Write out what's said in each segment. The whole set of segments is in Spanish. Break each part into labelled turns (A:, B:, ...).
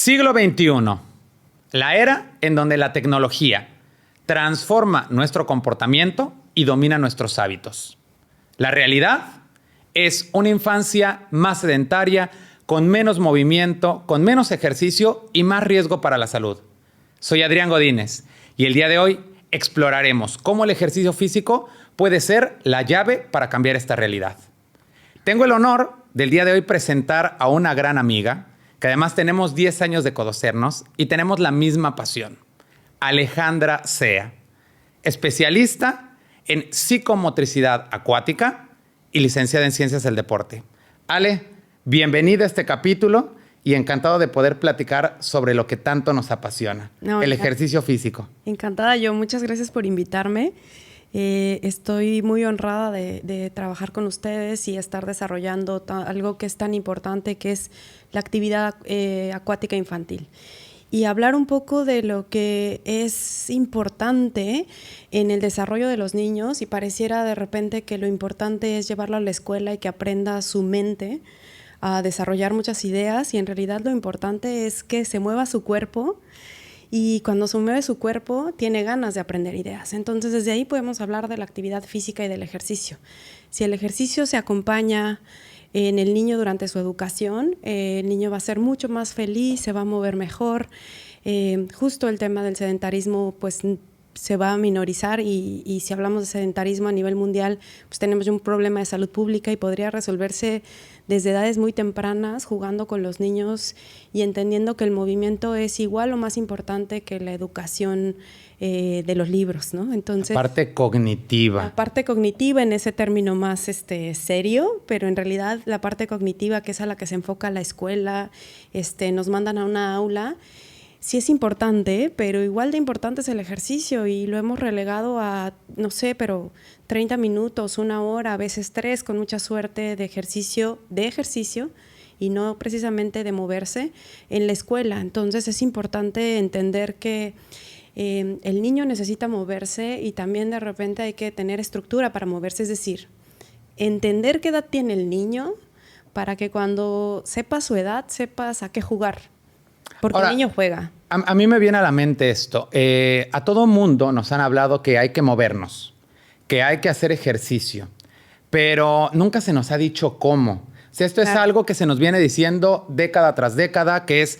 A: Siglo XXI, la era en donde la tecnología transforma nuestro comportamiento y domina nuestros hábitos. La realidad es una infancia más sedentaria, con menos movimiento, con menos ejercicio y más riesgo para la salud. Soy Adrián Godínez y el día de hoy exploraremos cómo el ejercicio físico puede ser la llave para cambiar esta realidad. Tengo el honor del día de hoy presentar a una gran amiga, que además tenemos 10 años de conocernos y tenemos la misma pasión. Alejandra Sea, especialista en psicomotricidad acuática y licenciada en ciencias del deporte. Ale, bienvenida a este capítulo y encantado de poder platicar sobre lo que tanto nos apasiona, el ejercicio físico.
B: Encantada yo, muchas gracias por invitarme. Estoy muy honrada de trabajar con ustedes y estar desarrollando algo que es tan importante, que es la actividad acuática infantil. Y hablar un poco de lo que es importante en el desarrollo de los niños, y pareciera de repente que lo importante es llevarlo a la escuela y que aprenda su mente a desarrollar muchas ideas, y en realidad lo importante es que se mueva su cuerpo, y cuando se mueve su cuerpo tiene ganas de aprender ideas. Entonces desde ahí podemos hablar de la actividad física y del ejercicio. Si el ejercicio se acompaña en el niño durante su educación, el niño va a ser mucho más feliz, se va a mover mejor. Justo el tema del sedentarismo pues se va a minorizar, y si hablamos de sedentarismo a nivel mundial, pues tenemos un problema de salud pública, y podría resolverse desde edades muy tempranas, jugando con los niños y entendiendo que el movimiento es igual o más importante que la educación de los libros, ¿no? Entonces,
A: la parte cognitiva.
B: La parte cognitiva en ese término más serio, pero en realidad la parte cognitiva, que es a la que se enfoca la escuela, nos mandan a una aula. Sí es importante, pero igual de importante es el ejercicio, y lo hemos relegado a, no sé, pero 30 minutos, 1 hora, a veces 3, con mucha suerte, de ejercicio, y no precisamente de moverse en la escuela. Entonces es importante entender que el niño necesita moverse, y también de repente hay que tener estructura para moverse, es decir, entender qué edad tiene el niño para que cuando sepas su edad, sepas a qué jugar. Porque ahora, el niño juega.
A: A mí me viene a la mente esto. A todo mundo nos han hablado que hay que movernos, que hay que hacer ejercicio, pero nunca se nos ha dicho cómo. O sea, esto es algo que se nos viene diciendo década tras década, que es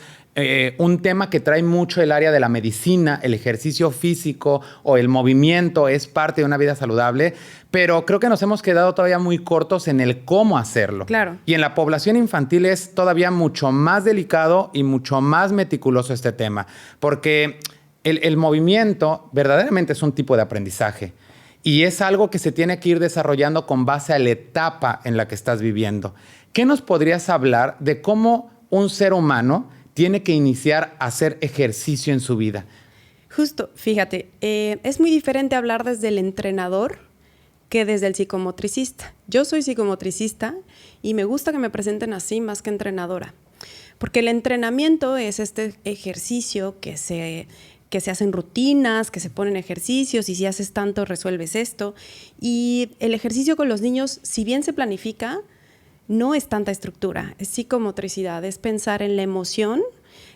A: un tema que trae mucho el área de la medicina. El ejercicio físico o el movimiento es parte de una vida saludable, pero creo que nos hemos quedado todavía muy cortos en el cómo hacerlo.
B: Claro.
A: Y en la población infantil es todavía mucho más delicado y mucho más meticuloso este tema, porque el movimiento verdaderamente es un tipo de aprendizaje, y es algo que se tiene que ir desarrollando con base a la etapa en la que estás viviendo. ¿Qué nos podrías hablar de cómo un ser humano tiene que iniciar a hacer ejercicio en su vida?
B: Justo, fíjate, es muy diferente hablar desde el entrenador que desde el psicomotricista. Yo soy psicomotricista y me gusta que me presenten así más que entrenadora, porque el entrenamiento es este ejercicio que se hacen rutinas, que se ponen ejercicios, y si haces tanto resuelves esto. Y el ejercicio con los niños, si bien se planifica, no es tanta estructura, es psicomotricidad, es pensar en la emoción,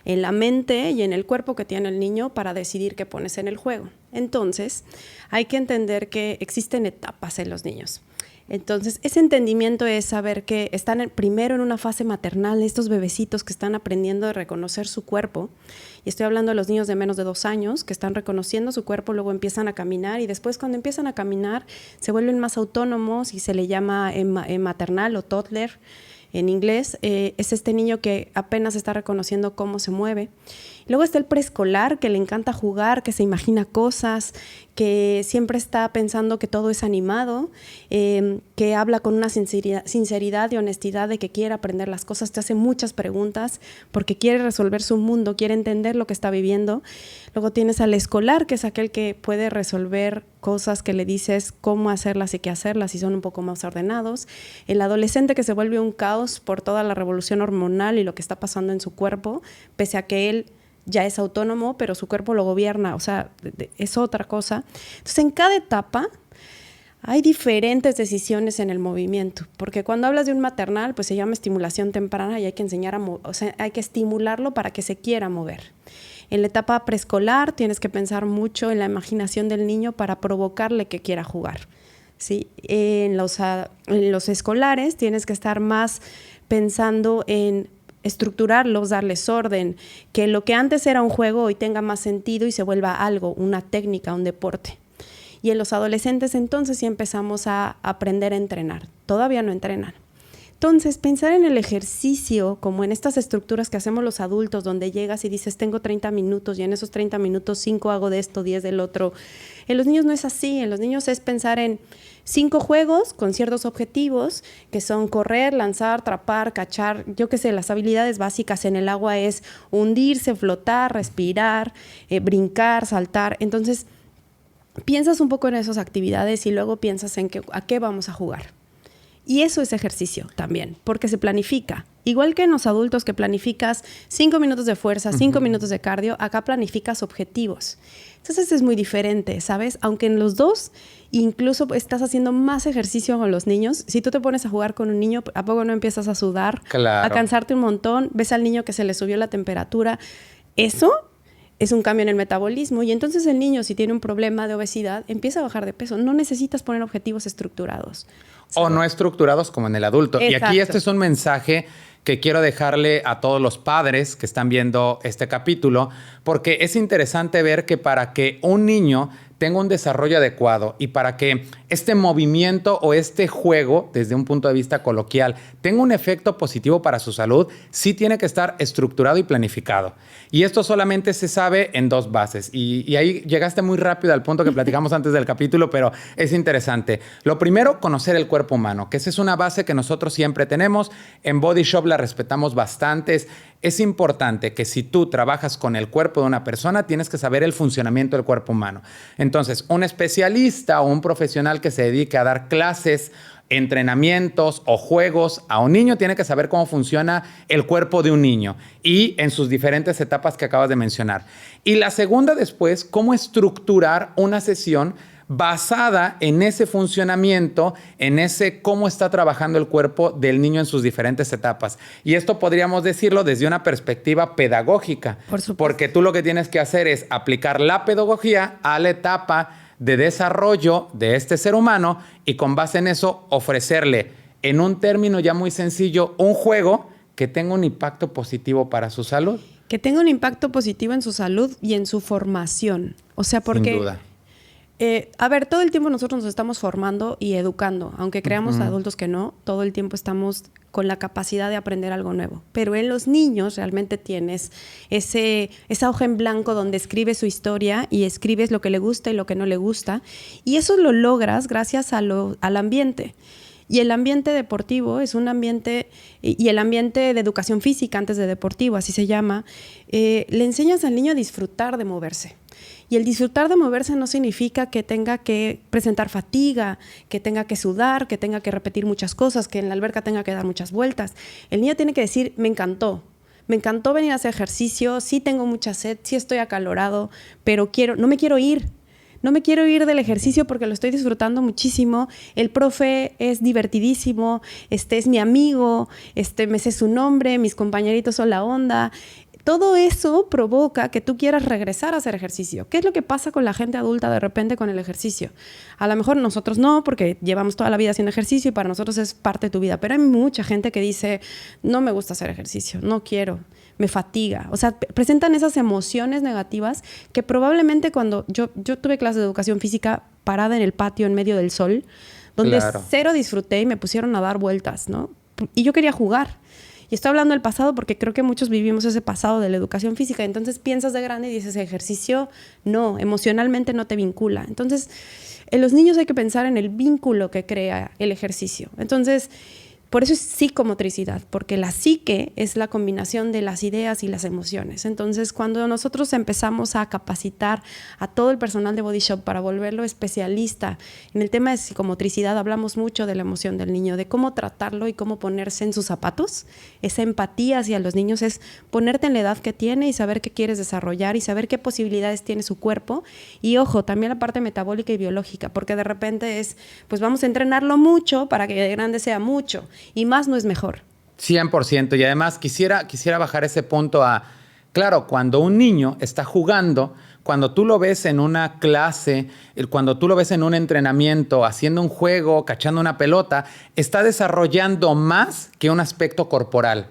B: en la mente y en el cuerpo que tiene el niño para decidir qué pones en el juego. Entonces, hay que entender que existen etapas en los niños. Entonces, ese entendimiento es saber que están primero en una fase maternal, estos bebecitos que están aprendiendo a reconocer su cuerpo. Y estoy hablando de los niños de menos de 2 años que están reconociendo su cuerpo, luego empiezan a caminar, y después, cuando empiezan a caminar, se vuelven más autónomos, y se le llama maternal o toddler en inglés. Es este niño que apenas está reconociendo cómo se mueve. Luego está el preescolar, que le encanta jugar, que se imagina cosas, que siempre está pensando que todo es animado, que habla con una sinceridad y honestidad de que quiere aprender las cosas, te hace muchas preguntas porque quiere resolver su mundo, quiere entender lo que está viviendo. Luego tienes al escolar, que es aquel que puede resolver cosas que le dices cómo hacerlas y qué hacerlas, y son un poco más ordenados. El adolescente, que se vuelve un caos por toda la revolución hormonal y lo que está pasando en su cuerpo, pese a que él ya es autónomo, pero su cuerpo lo gobierna, o sea, es otra cosa. Entonces, en cada etapa Hay diferentes decisiones en el movimiento, porque cuando hablas de un maternal, pues se llama estimulación temprana y hay que enseñar o sea, hay que estimularlo para que se quiera mover. En la etapa preescolar tienes que pensar mucho en la imaginación del niño para provocarle que quiera jugar, ¿sí? En los escolares tienes que estar más pensando en estructurarlos, darles orden, que lo que antes era un juego hoy tenga más sentido y se vuelva algo, una técnica, un deporte. Y en los adolescentes entonces sí empezamos a aprender a entrenar. Todavía no entrenan. Entonces, pensar en el ejercicio como en estas estructuras que hacemos los adultos, donde llegas y dices, tengo 30 minutos y en esos 30 minutos 5 hago de esto, 10 del otro. En los niños no es así. En los niños es pensar en 5 juegos con ciertos objetivos, que son correr, lanzar, atrapar, cachar. Yo qué sé, las habilidades básicas en el agua es hundirse, flotar, respirar, brincar, saltar. Entonces, piensas un poco en esas actividades y luego piensas en a qué vamos a jugar. Y eso es ejercicio también, porque se planifica. Igual que en los adultos que planificas 5 minutos de fuerza, 5 minutos de cardio, acá planificas objetivos. Entonces es muy diferente, ¿sabes? Aunque en los dos incluso estás haciendo más ejercicio con los niños. Si tú te pones a jugar con un niño, ¿a poco no empiezas a sudar?
A: Claro.
B: A cansarte un montón, ves al niño que se le subió la temperatura. Eso es un cambio en el metabolismo y entonces el niño, si tiene un problema de obesidad, empieza a bajar de peso. No necesitas poner objetivos estructurados.
A: O no estructurados como en el adulto.
B: Exacto.
A: Y aquí este es un mensaje que quiero dejarle a todos los padres que están viendo este capítulo, porque es interesante ver que para que un niño tenga un desarrollo adecuado y para que este movimiento o este juego, desde un punto de vista coloquial, tenga un efecto positivo para su salud, sí tiene que estar estructurado y planificado. Y esto solamente se sabe en 2 bases. Y ahí llegaste muy rápido al punto que platicamos antes del capítulo, pero es interesante. Lo primero, conocer el cuerpo humano, que esa es una base que nosotros siempre tenemos. En Body Shop la respetamos bastante. Es importante que si tú trabajas con el cuerpo de una persona, tienes que saber el funcionamiento del cuerpo humano. Entonces, un especialista o un profesional que se dedique a dar clases, entrenamientos o juegos a un niño tiene que saber cómo funciona el cuerpo de un niño y en sus diferentes etapas que acabas de mencionar. Y la segunda después, cómo estructurar una sesión basada en ese funcionamiento, en ese cómo está trabajando el cuerpo del niño en sus diferentes etapas. Y esto podríamos decirlo desde una perspectiva pedagógica.
B: Por supuesto.
A: Porque tú lo que tienes que hacer es aplicar la pedagogía a la etapa de desarrollo de este ser humano y con base en eso ofrecerle, en un término ya muy sencillo, un juego que tenga un impacto positivo para su salud.
B: Que tenga un impacto positivo en su salud y en su formación. O sea, porque...
A: Sin duda.
B: A ver, todo el tiempo nosotros nos estamos formando y educando. Aunque creamos adultos que no, todo el tiempo estamos con la capacidad de aprender algo nuevo. Pero en los niños realmente tienes esa hoja en blanco donde escribes su historia y escribes lo que le gusta y lo que no le gusta. Y eso lo logras gracias al ambiente. Y el ambiente deportivo es un ambiente, y el ambiente de educación física antes de deportivo, así se llama, le enseñas al niño a disfrutar de moverse. Y el disfrutar de moverse no significa que tenga que presentar fatiga, que tenga que sudar, que tenga que repetir muchas cosas, que en la alberca tenga que dar muchas vueltas. El niño tiene que decir, me encantó venir a hacer ejercicio, sí tengo mucha sed, sí estoy acalorado, pero no me quiero ir. No me quiero ir del ejercicio porque lo estoy disfrutando muchísimo. El profe es divertidísimo, es mi amigo, me sé su nombre, mis compañeritos son la onda. Todo eso provoca que tú quieras regresar a hacer ejercicio. ¿Qué es lo que pasa con la gente adulta de repente con el ejercicio? A lo mejor nosotros no, porque llevamos toda la vida haciendo ejercicio y para nosotros es parte de tu vida. Pero hay mucha gente que dice, no me gusta hacer ejercicio, no quiero, me fatiga. O sea, presentan esas emociones negativas que probablemente cuando yo tuve clases de educación física parada en el patio en medio del sol, donde cero disfruté y me pusieron a dar vueltas, ¿no? Y yo quería jugar. Y estoy hablando del pasado porque creo que muchos vivimos ese pasado de la educación física. Entonces piensas de grande y dices, ejercicio, no, emocionalmente no te vincula. Entonces, en los niños hay que pensar en el vínculo que crea el ejercicio. Entonces, Por eso es psicomotricidad, porque la psique es la combinación de las ideas y las emociones. Entonces, cuando nosotros empezamos a capacitar a todo el personal de Body Shop para volverlo especialista en el tema de psicomotricidad, hablamos mucho de la emoción del niño, de cómo tratarlo y cómo ponerse en sus zapatos. Esa empatía hacia los niños es ponerte en la edad que tiene y saber qué quieres desarrollar y saber qué posibilidades tiene su cuerpo. Y ojo, también la parte metabólica y biológica, porque de repente es, pues vamos a entrenarlo mucho para que de grande sea mucho. Y más no es mejor.
A: 100%. Y además quisiera bajar ese punto a, claro, cuando un niño está jugando, cuando tú lo ves en una clase, cuando tú lo ves en un entrenamiento, haciendo un juego, cachando una pelota, está desarrollando más que un aspecto corporal.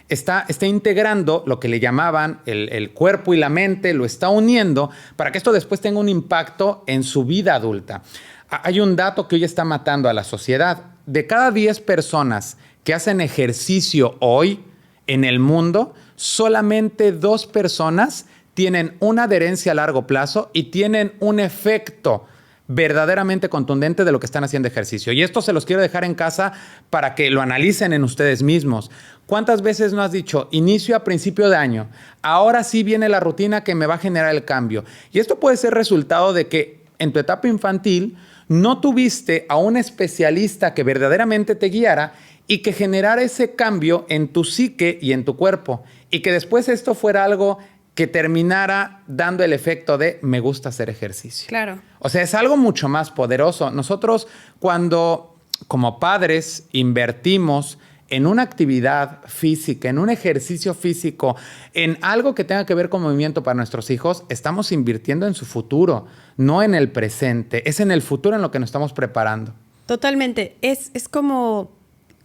A: Está integrando lo que le llamaban el cuerpo y la mente, lo está uniendo para que esto después tenga un impacto en su vida adulta. Hay un dato que hoy está matando a la sociedad. De cada 10 personas que hacen ejercicio hoy en el mundo, solamente 2 personas tienen una adherencia a largo plazo y tienen un efecto verdaderamente contundente de lo que están haciendo ejercicio. Y esto se los quiero dejar en casa para que lo analicen en ustedes mismos. ¿Cuántas veces no has dicho, inicio a principio de año, ahora sí viene la rutina que me va a generar el cambio? Y esto puede ser resultado de que en tu etapa infantil no tuviste a un especialista que verdaderamente te guiara y que generara ese cambio en tu psique y en tu cuerpo. Y que después esto fuera algo que terminara dando el efecto de me gusta hacer ejercicio.
B: Claro.
A: O sea, es algo mucho más poderoso. Nosotros cuando como padres invertimos en una actividad física, en un ejercicio físico, en algo que tenga que ver con movimiento para nuestros hijos, estamos invirtiendo en su futuro, no en el presente. Es en el futuro en lo que nos estamos preparando.
B: Totalmente. Es como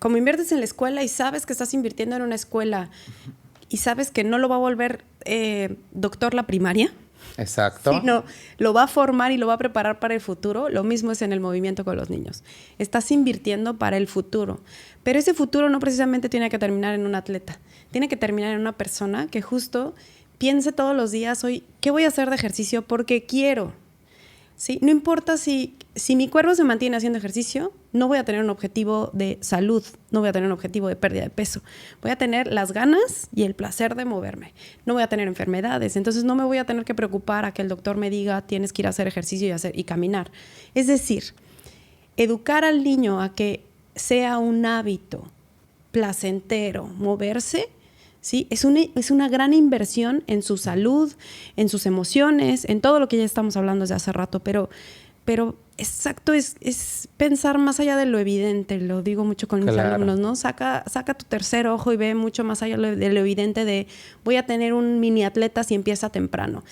B: inviertes en la escuela y sabes que estás invirtiendo en una escuela y sabes que no lo va a volver doctor la primaria.
A: Exacto.
B: Sino lo va a formar y lo va a preparar para el futuro. Lo mismo es en el movimiento con los niños. Estás invirtiendo para el futuro. Pero ese futuro no precisamente tiene que terminar en un atleta. Tiene que terminar en una persona que justo piense todos los días, hoy, ¿qué voy a hacer de ejercicio? Porque quiero. ¿Sí? No importa si mi cuerpo se mantiene haciendo ejercicio, no voy a tener un objetivo de salud, no voy a tener un objetivo de pérdida de peso. Voy a tener las ganas y el placer de moverme. No voy a tener enfermedades, entonces no me voy a tener que preocupar a que el doctor me diga tienes que ir a hacer ejercicio y caminar. Es decir, educar al niño a que sea un hábito placentero, moverse, ¿sí? Es una gran inversión en su salud, en sus emociones, en todo lo que ya estamos hablando desde hace rato, pero exacto, es pensar más allá de lo evidente, lo digo mucho con mis alumnos, ¿no? Saca tu tercer ojo y ve mucho más allá de lo evidente de voy a tener un mini atleta si empieza temprano.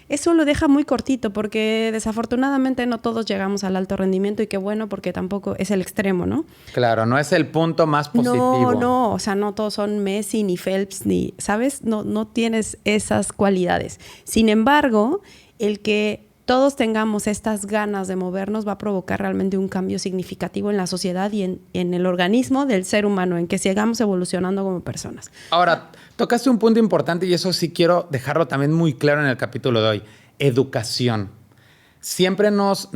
B: Eso lo deja muy cortito porque desafortunadamente no todos llegamos al alto rendimiento y qué bueno porque tampoco es el extremo, ¿no?
A: Claro, no es el punto más positivo.
B: No, o sea, no todos son Messi ni Phelps ni, ¿sabes? No tienes esas cualidades. Sin embargo, el que todos tengamos estas ganas de movernos va a provocar realmente un cambio significativo en la sociedad y en el organismo del ser humano, en que sigamos evolucionando como personas.
A: Ahora, tocaste un punto importante y eso sí quiero dejarlo también muy claro en el capítulo de hoy. Educación. Siempre nos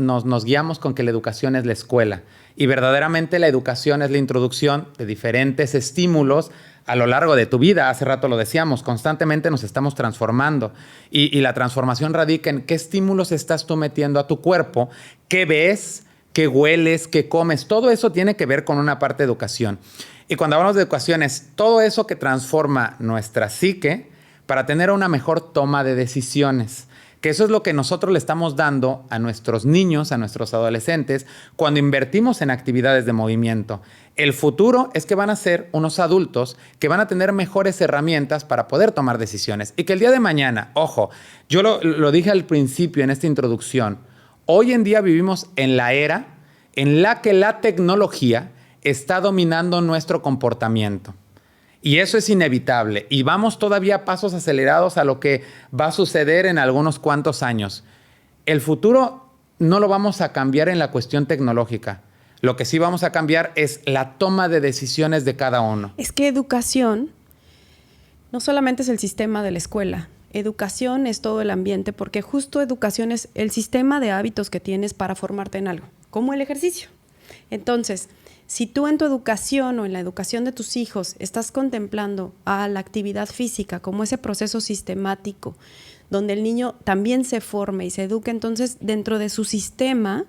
A: guiamos con que la educación es la escuela y verdaderamente la educación es la introducción de diferentes estímulos a lo largo de tu vida. Hace rato lo decíamos, constantemente nos estamos transformando y la transformación radica en qué estímulos estás tú metiendo a tu cuerpo, qué ves, qué hueles, qué comes. Todo eso tiene que ver con una parte de educación. Y cuando hablamos de educación es todo eso que transforma nuestra psique para tener una mejor toma de decisiones. Que eso es lo que nosotros le estamos dando a nuestros niños, a nuestros adolescentes, cuando invertimos en actividades de movimiento. El futuro es que van a ser unos adultos que van a tener mejores herramientas para poder tomar decisiones. Y que el día de mañana, ojo, yo lo dije al principio en esta introducción, hoy en día vivimos en la era en la que la tecnología está dominando nuestro comportamiento. Y eso es inevitable. Y vamos todavía a pasos acelerados a lo que va a suceder en algunos cuantos años. El futuro no lo vamos a cambiar en la cuestión tecnológica. Lo que sí vamos a cambiar es la toma de decisiones de cada uno.
B: Es que educación no solamente es el sistema de la escuela. Educación es todo el ambiente, porque justo educación es el sistema de hábitos que tienes para formarte en algo, como el ejercicio. Entonces, si tú en tu educación o en la educación de tus hijos estás contemplando a la actividad física como ese proceso sistemático, donde el niño también se forme y se eduque, entonces dentro de su sistema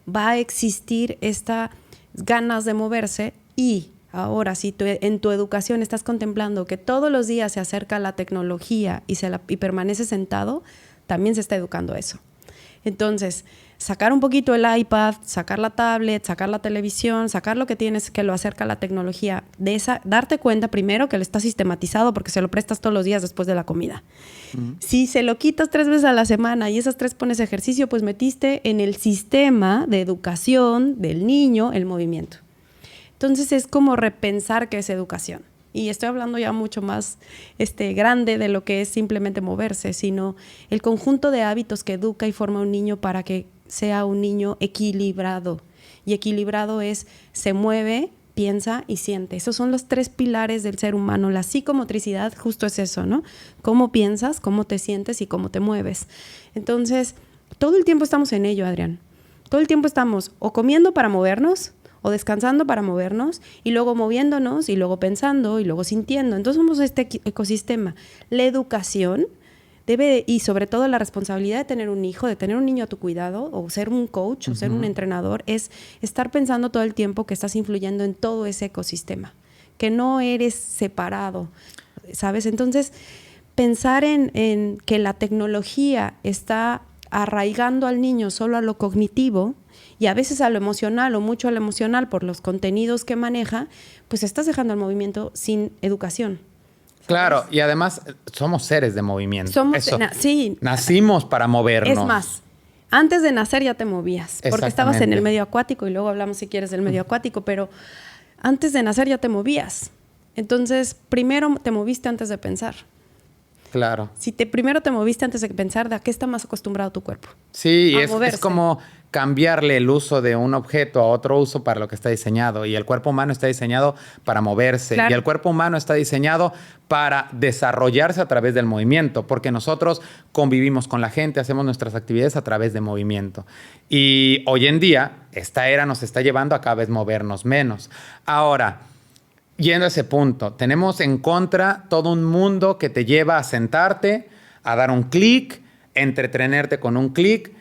B: va a existir estas ganas de moverse. Y ahora, si en tu educación estás contemplando que todos los días se acerca la tecnología y permanece sentado, también se está educando eso. Entonces, sacar un poquito el iPad, sacar la tablet, sacar la televisión, sacar lo que tienes que lo acerca a la tecnología, darte cuenta primero que lo está sistematizado porque se lo prestas todos los días después de la comida. Si se lo quitas 3 veces a la semana y esas 3 pones ejercicio, pues metiste en el sistema de educación del niño el movimiento. Entonces es como repensar qué es educación. Y estoy hablando ya mucho más grande de lo que es simplemente moverse, sino el conjunto de hábitos que educa y forma un niño para que sea un niño equilibrado. Y equilibrado es, se mueve, piensa y siente. Esos son los 3 pilares del ser humano. La psicomotricidad justo es eso, ¿no? Cómo piensas, cómo te sientes y cómo te mueves. Entonces, todo el tiempo estamos en ello, Adrián. Todo el tiempo estamos o comiendo para movernos, o descansando para movernos, y luego moviéndonos, y luego pensando, y luego sintiendo. Entonces somos este ecosistema. La educación y sobre todo la responsabilidad de tener un hijo, de tener un niño a tu cuidado, o ser un coach, o ser un entrenador, es estar pensando todo el tiempo que estás influyendo en todo ese ecosistema, que no eres separado, ¿sabes? Entonces, pensar en que la tecnología está arraigando al niño solo a lo cognitivo, y a veces a lo emocional o mucho a lo emocional por los contenidos que maneja, pues estás dejando el movimiento sin educación. ¿Sabes?
A: Claro, y además somos seres de movimiento.
B: Sí.
A: Nacimos para movernos.
B: Es más, antes de nacer ya te movías, porque estabas en el medio acuático, y luego hablamos si quieres del medio acuático, pero antes de nacer ya te movías. Entonces, primero te moviste antes de pensar.
A: Claro.
B: Si primero te moviste antes de pensar, ¿de a qué está más acostumbrado tu cuerpo?
A: Sí, es como cambiarle el uso de un objeto a otro uso para lo que está diseñado. Y el cuerpo humano está diseñado para moverse. Claro. Y el cuerpo humano está diseñado para desarrollarse a través del movimiento, porque nosotros convivimos con la gente, hacemos nuestras actividades a través de movimiento. Y hoy en día, esta era nos está llevando a cada vez movernos menos. Ahora, yendo a ese punto, tenemos en contra todo un mundo que te lleva a sentarte, a dar un clic, entretenerte con un clic.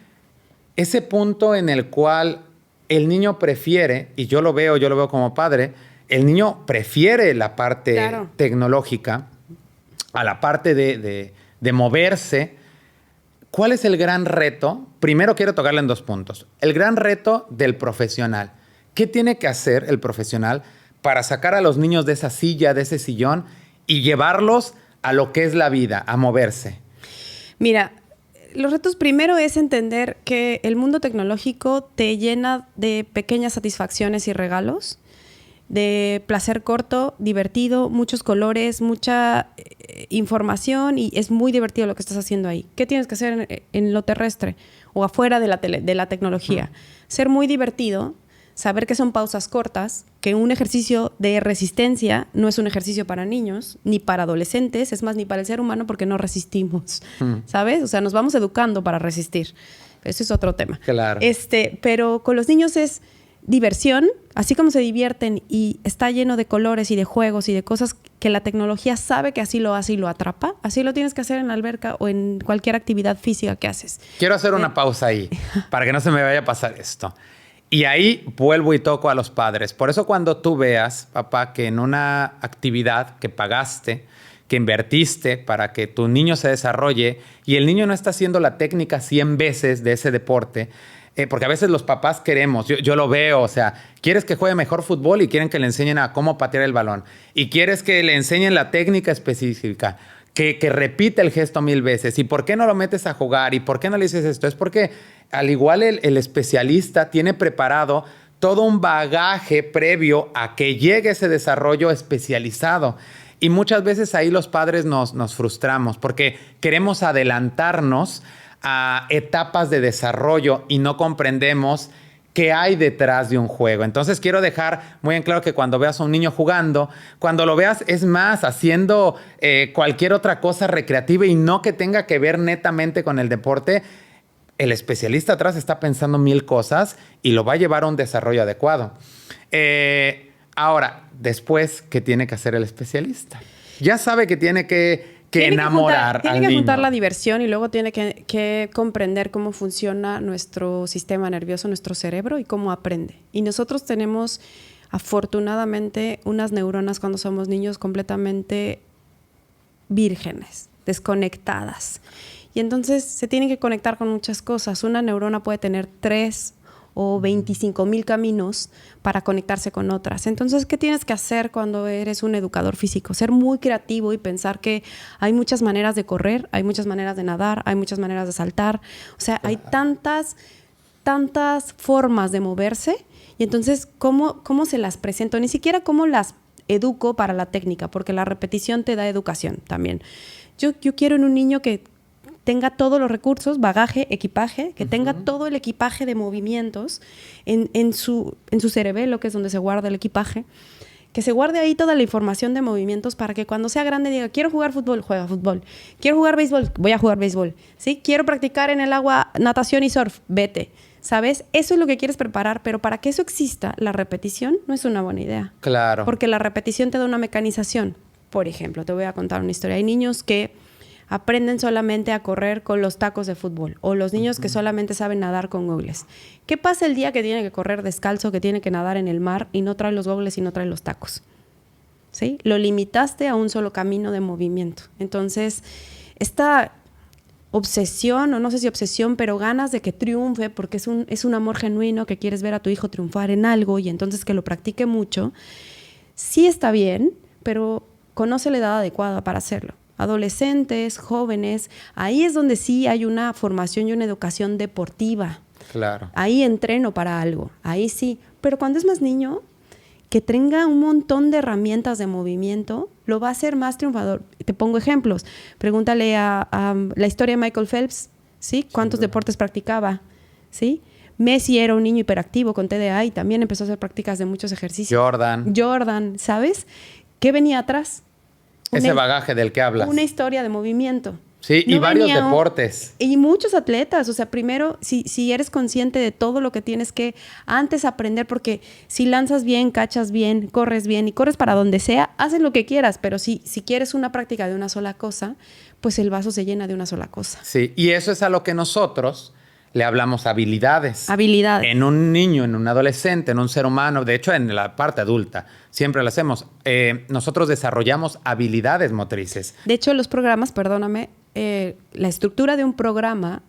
A: Ese punto en el cual el niño prefiere, y yo lo veo como padre, el niño prefiere la parte tecnológica a la parte de moverse. ¿Cuál es el gran reto? Primero quiero tocarle en 2 puntos. El gran reto del profesional. ¿Qué tiene que hacer el profesional para sacar a los niños de esa silla, de ese sillón, y llevarlos a lo que es la vida, a moverse?
B: Mira, los retos primero es entender que el mundo tecnológico te llena de pequeñas satisfacciones y regalos, de placer corto, divertido, muchos colores, mucha información, y es muy divertido lo que estás haciendo ahí. ¿Qué tienes que hacer en lo terrestre o afuera de la tecnología? Ser muy divertido, saber que son pausas cortas, que un ejercicio de resistencia no es un ejercicio para niños, ni para adolescentes, es más, ni para el ser humano, porque no resistimos, ¿sabes? O sea, nos vamos educando para resistir. Eso es otro tema.
A: Claro.
B: Pero con los niños es diversión, así como se divierten y está lleno de colores y de juegos y de cosas que la tecnología sabe que así lo hace y lo atrapa, así lo tienes que hacer en la alberca o en cualquier actividad física que haces.
A: Quiero hacer una pausa ahí, para que no se me vaya a pasar esto. Y ahí vuelvo y toco a los padres. Por eso cuando tú veas, papá, que en una actividad que pagaste, que invertiste para que tu niño se desarrolle y el niño no está haciendo la técnica 100 veces de ese deporte, porque a veces los papás queremos, yo lo veo, o sea, quieres que juegue mejor fútbol y quieren que le enseñen a cómo patear el balón. Y quieres que le enseñen la técnica específica, que repite el gesto 1000 veces. ¿Y por qué no lo metes a jugar? ¿Y por qué no le dices esto? Es porque al igual el especialista tiene preparado todo un bagaje previo a que llegue ese desarrollo especializado. Y muchas veces ahí los padres nos frustramos porque queremos adelantarnos a etapas de desarrollo y no comprendemos qué hay detrás de un juego. Entonces quiero dejar muy en claro que cuando veas a un niño jugando, cuando lo veas, es más, haciendo cualquier otra cosa recreativa y no que tenga que ver netamente con el deporte, el especialista atrás está pensando 1000 cosas y lo va a llevar a un desarrollo adecuado. Ahora, después, ¿qué tiene que hacer el especialista? Ya sabe que tiene que enamorar al niño.
B: Tiene que juntar la diversión y luego tiene que comprender cómo funciona nuestro sistema nervioso, nuestro cerebro y cómo aprende. Y nosotros tenemos, afortunadamente, unas neuronas cuando somos niños completamente vírgenes, desconectadas. Y entonces se tienen que conectar con muchas cosas. Una neurona puede tener 3 o 25,000 caminos para conectarse con otras. Entonces, ¿qué tienes que hacer cuando eres un educador físico? Ser muy creativo y pensar que hay muchas maneras de correr, hay muchas maneras de nadar, hay muchas maneras de saltar. O sea, hay tantas formas de moverse. Y entonces, ¿cómo se las presento? Ni siquiera cómo las educo para la técnica, porque la repetición te da educación también. Yo quiero en un niño que tenga todos los recursos, bagaje, equipaje, que tenga todo el equipaje de movimientos en su cerebelo, que es donde se guarda el equipaje, que se guarde ahí toda la información de movimientos para que cuando sea grande diga, quiero jugar fútbol, juega fútbol. Quiero jugar béisbol, voy a jugar béisbol. ¿Sí? Quiero practicar en el agua natación y surf, vete. ¿Sabes? Eso es lo que quieres preparar, pero para que eso exista, la repetición no es una buena idea.
A: Claro.
B: Porque la repetición te da una mecanización. Por ejemplo, te voy a contar una historia. Hay niños que aprenden solamente a correr con los tacos de fútbol o los niños que solamente saben nadar con gogles. ¿Qué pasa el día que tiene que correr descalzo, que tiene que nadar en el mar y no trae los gogles y no trae los tacos? ¿Sí? Lo limitaste a un solo camino de movimiento. Entonces, esta obsesión, o no sé si obsesión, pero ganas de que triunfe, porque es un amor genuino que quieres ver a tu hijo triunfar en algo y entonces que lo practique mucho, sí está bien, pero conoce la edad adecuada para hacerlo. Adolescentes, jóvenes, ahí es donde sí hay una formación y una educación deportiva.
A: Claro.
B: Ahí entreno para algo, ahí sí. Pero cuando es más niño, que tenga un montón de herramientas de movimiento, lo va a hacer más triunfador. Te pongo ejemplos. Pregúntale a la historia de Michael Phelps, ¿sí? ¿Cuántos deportes practicaba? ¿Sí? Messi era un niño hiperactivo con TDA y también empezó a hacer prácticas de muchos ejercicios. Jordan, ¿sabes? ¿Qué venía atrás?
A: Ese bagaje del que hablas.
B: Una historia de movimiento.
A: Sí, y varios deportes.
B: Y muchos atletas. O sea, primero, si eres consciente de todo lo que tienes que antes aprender, porque si lanzas bien, cachas bien, corres bien y corres para donde sea, haces lo que quieras. Pero si quieres una práctica de una sola cosa, pues el vaso se llena de una sola cosa.
A: Sí, y eso es a lo que nosotros le hablamos habilidades.
B: Habilidades.
A: En un niño, en un adolescente, en un ser humano, de hecho en la parte adulta, siempre lo hacemos. Nosotros desarrollamos habilidades motrices.
B: De hecho, los programas, perdóname, la estructura de un programa,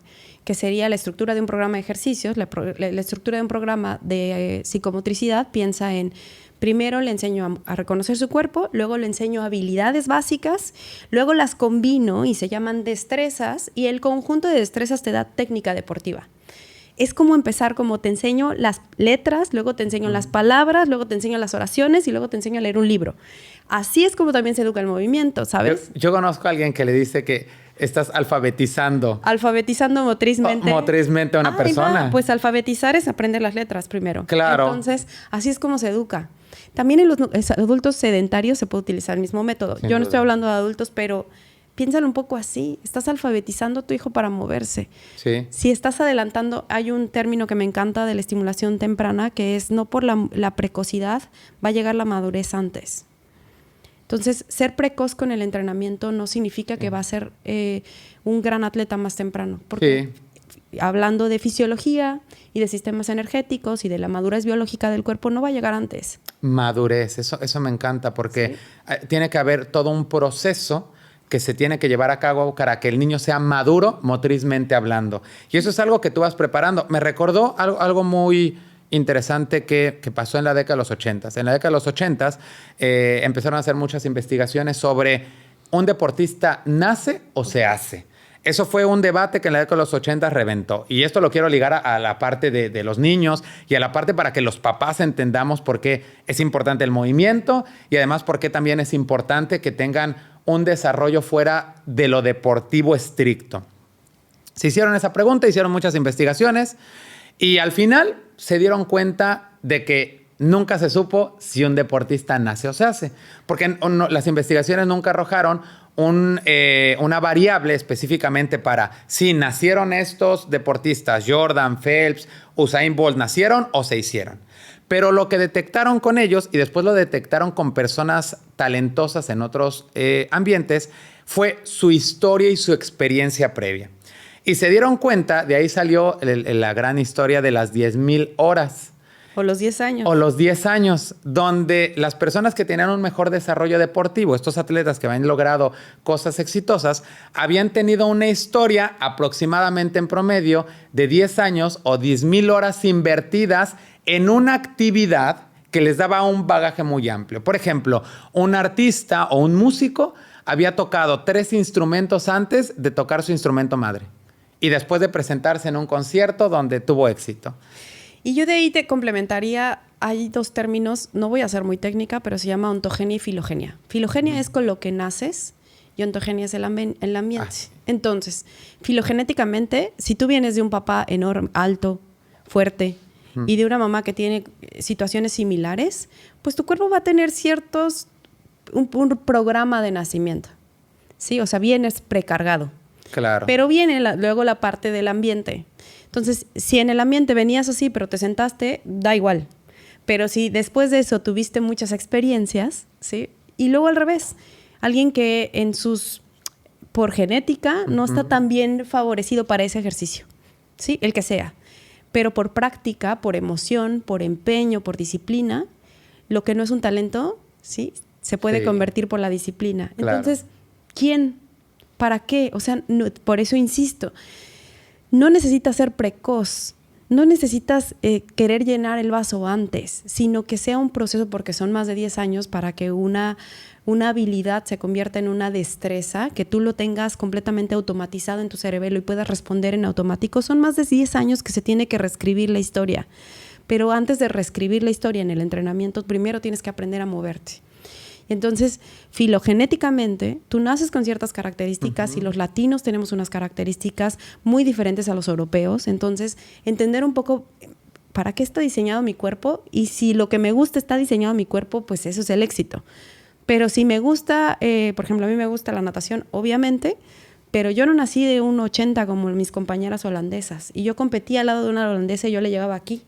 B: que sería la estructura de un programa de ejercicios, la estructura de un programa de psicomotricidad, piensa en, primero le enseño a reconocer su cuerpo, luego le enseño habilidades básicas, luego las combino y se llaman destrezas, y el conjunto de destrezas te da técnica deportiva. Es como empezar, como te enseño las letras, luego te enseño las palabras, luego te enseño las oraciones y luego te enseño a leer un libro. Así es como también se educa el movimiento, ¿sabes?
A: Yo conozco a alguien que le dice que estás alfabetizando.
B: Alfabetizando motrizmente.
A: Motrizmente a una persona.
B: Pues alfabetizar es aprender las letras primero.
A: Claro.
B: Entonces, así es como se educa. También en los adultos sedentarios se puede utilizar el mismo método. Yo no estoy hablando de adultos, pero piénsalo un poco así. Estás alfabetizando a tu hijo para moverse.
A: Sí.
B: Si estás adelantando, hay un término que me encanta de la estimulación temprana, que es no por la precocidad, va a llegar la madurez antes. Entonces, ser precoz con el entrenamiento no significa que va a ser un gran atleta más temprano. Porque hablando de fisiología y de sistemas energéticos y de la madurez biológica del cuerpo, no va a llegar antes.
A: Madurez, eso me encanta porque tiene que haber todo un proceso que se tiene que llevar a cabo para que el niño sea maduro motrizmente hablando. Y eso es algo que tú vas preparando. Me recordó algo muy interesante que pasó en la década de los 80s. En la década de los 80s empezaron a hacer muchas investigaciones sobre ¿un deportista nace o se hace? Eso fue un debate que en la década de los 80 reventó. Y esto lo quiero ligar a la parte de los niños y a la parte para que los papás entendamos por qué es importante el movimiento y además por qué también es importante que tengan un desarrollo fuera de lo deportivo estricto. Se hicieron esa pregunta, hicieron muchas investigaciones y al final se dieron cuenta de que nunca se supo si un deportista nace o se hace. Porque las investigaciones nunca arrojaron una variable específicamente para si nacieron estos deportistas, Jordan, Phelps, Usain Bolt, ¿nacieron o se hicieron? Pero lo que detectaron con ellos, y después lo detectaron con personas talentosas en otros ambientes, fue su historia y su experiencia previa. Y se dieron cuenta, de ahí salió la gran historia de las 10,000 horas.
B: O los 10 años.
A: O los 10 años, donde las personas que tenían un mejor desarrollo deportivo, estos atletas que habían logrado cosas exitosas, habían tenido una historia aproximadamente en promedio de 10 años o 10,000 horas invertidas en una actividad que les daba un bagaje muy amplio. Por ejemplo, un artista o un músico había tocado 3 instrumentos antes de tocar su instrumento madre y después de presentarse en un concierto donde tuvo éxito.
B: Y yo de ahí te complementaría, hay 2 términos, no voy a ser muy técnica, pero se llama ontogenia y filogenia. Filogenia es con lo que naces y ontogenia es el ambiente.
A: Sí.
B: Entonces, filogenéticamente, si tú vienes de un papá enorme, alto, fuerte, y de una mamá que tiene situaciones similares, pues tu cuerpo va a tener un programa de nacimiento, ¿sí? O sea, vienes precargado.
A: Claro.
B: Pero viene luego la parte del ambiente. Entonces, si en el ambiente venías así, pero te sentaste, da igual. Pero si después de eso tuviste muchas experiencias, ¿sí? Y luego al revés, alguien que por genética no está tan bien favorecido para ese ejercicio, ¿sí? El que sea. Pero por práctica, por emoción, por empeño, por disciplina, lo que no es un talento, ¿sí? Se puede convertir por la disciplina.
A: Claro.
B: Entonces, ¿quién? ¿Para qué? O sea, no, por eso insisto, no necesitas ser precoz, no necesitas querer llenar el vaso antes, sino que sea un proceso, porque son más de 10 años para que una habilidad se convierta en una destreza, que tú lo tengas completamente automatizado en tu cerebelo y puedas responder en automático. Son más de 10 años que se tiene que reescribir la historia. Pero antes de reescribir la historia en el entrenamiento, primero tienes que aprender a moverte. Entonces, filogenéticamente, tú naces con ciertas características y los latinos tenemos unas características muy diferentes a los europeos. Entonces, entender un poco para qué está diseñado mi cuerpo y si lo que me gusta está diseñado en mi cuerpo, pues eso es el éxito. Pero si me gusta, por ejemplo, a mí me gusta la natación, obviamente, pero yo no nací de 1,80 como mis compañeras holandesas. Y yo competía al lado de una holandesa y yo le llegaba aquí.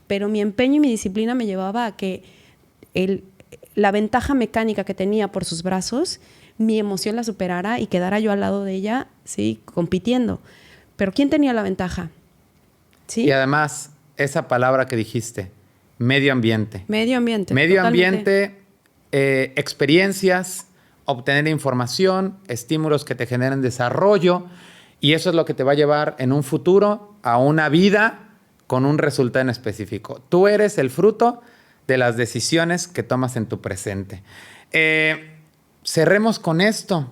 B: Pero mi empeño y mi disciplina me llevaba a que la ventaja mecánica que tenía por sus brazos, mi emoción la superara y quedara yo al lado de ella, ¿sí? Compitiendo. Pero ¿quién tenía la ventaja? ¿Sí?
A: Y además, esa palabra que dijiste, medio ambiente.
B: Medio ambiente.
A: Medio
B: totalmente.
A: ambiente, experiencias, obtener información, estímulos que te generen desarrollo, y eso es lo que te va a llevar en un futuro a una vida con un resultado en específico. Tú eres el fruto de las decisiones que tomas en tu presente. Cerremos con esto.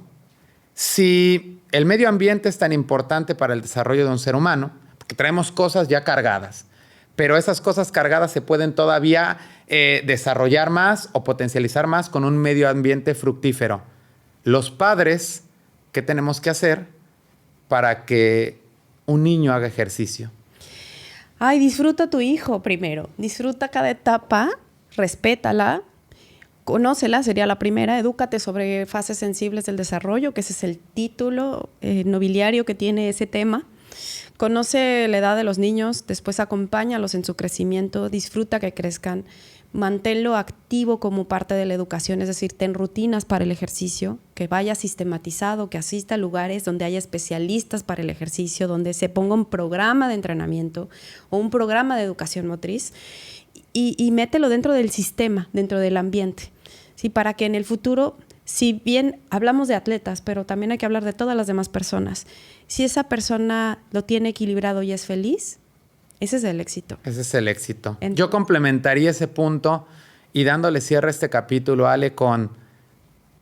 A: Si el medio ambiente es tan importante para el desarrollo de un ser humano, porque traemos cosas ya cargadas, pero esas cosas cargadas se pueden todavía desarrollar más o potencializar más con un medio ambiente fructífero. Los padres, ¿qué tenemos que hacer para que un niño haga ejercicio?
B: Ay, disfruta a tu hijo primero. Disfruta cada etapa, respétala, conócela, sería la primera. Edúcate sobre fases sensibles del desarrollo, que ese es el título nobiliario que tiene ese tema. Conoce la edad de los niños, después acompáñalos en su crecimiento, disfruta que crezcan, manténlo activo como parte de la educación, es decir, ten rutinas para el ejercicio, que vaya sistematizado, que asista a lugares donde haya especialistas para el ejercicio, donde se ponga un programa de entrenamiento o un programa de educación motriz y mételo dentro del sistema, dentro del ambiente, ¿sí? Para que en el futuro, si bien hablamos de atletas, pero también hay que hablar de todas las demás personas, si esa persona lo tiene equilibrado y es feliz, ese es el éxito.
A: Ese es el éxito. Yo complementaría ese punto y dándole cierre a este capítulo, Ale, con,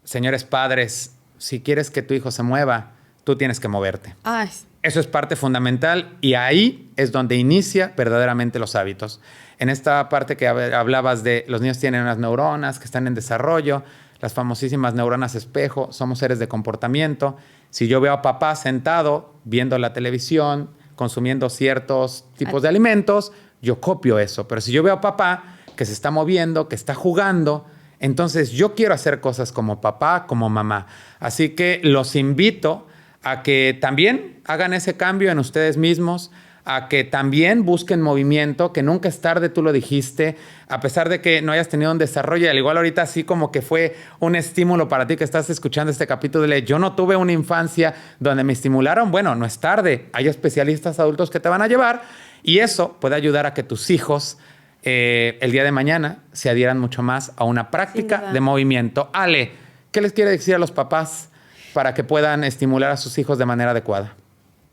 A: señores padres, si quieres que tu hijo se mueva, tú tienes que moverte.
B: Ay.
A: Eso es parte fundamental y ahí es donde inicia verdaderamente los hábitos. En esta parte que hablabas de los niños tienen unas neuronas que están en desarrollo, las famosísimas neuronas espejo, somos seres de comportamiento. Si yo veo a papá sentado viendo la televisión, consumiendo ciertos tipos de alimentos, yo copio eso. Pero si yo veo a papá que se está moviendo, que está jugando, Entonces, yo quiero hacer cosas como papá, como mamá. Así que los invito a que también hagan ese cambio en ustedes mismos, a que también busquen movimiento, que nunca es tarde, tú lo dijiste, a pesar de que no hayas tenido un desarrollo, al igual ahorita así como que fue un estímulo para ti que estás escuchando este capítulo de yo no tuve una infancia donde me estimularon, bueno, no es tarde, hay especialistas adultos que te van a llevar y eso puede ayudar a que tus hijos el día de mañana se adhieran mucho más a una práctica de movimiento. Ale, ¿qué les quiere decir a los papás para que puedan estimular a sus hijos de manera adecuada?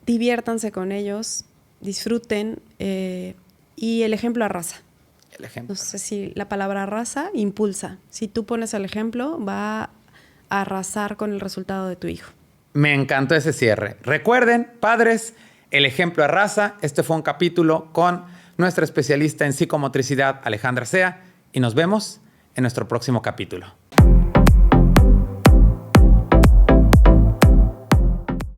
B: Diviértanse con ellos, disfruten y el ejemplo arrasa.
A: El ejemplo.
B: No sé si la palabra arrasa impulsa. Si tú pones el ejemplo, va a arrasar con el resultado de tu hijo.
A: Me encantó ese cierre. Recuerden, padres, el ejemplo arrasa. Este fue un capítulo con nuestra especialista en psicomotricidad, Alejandra Sea, y nos vemos en nuestro próximo capítulo.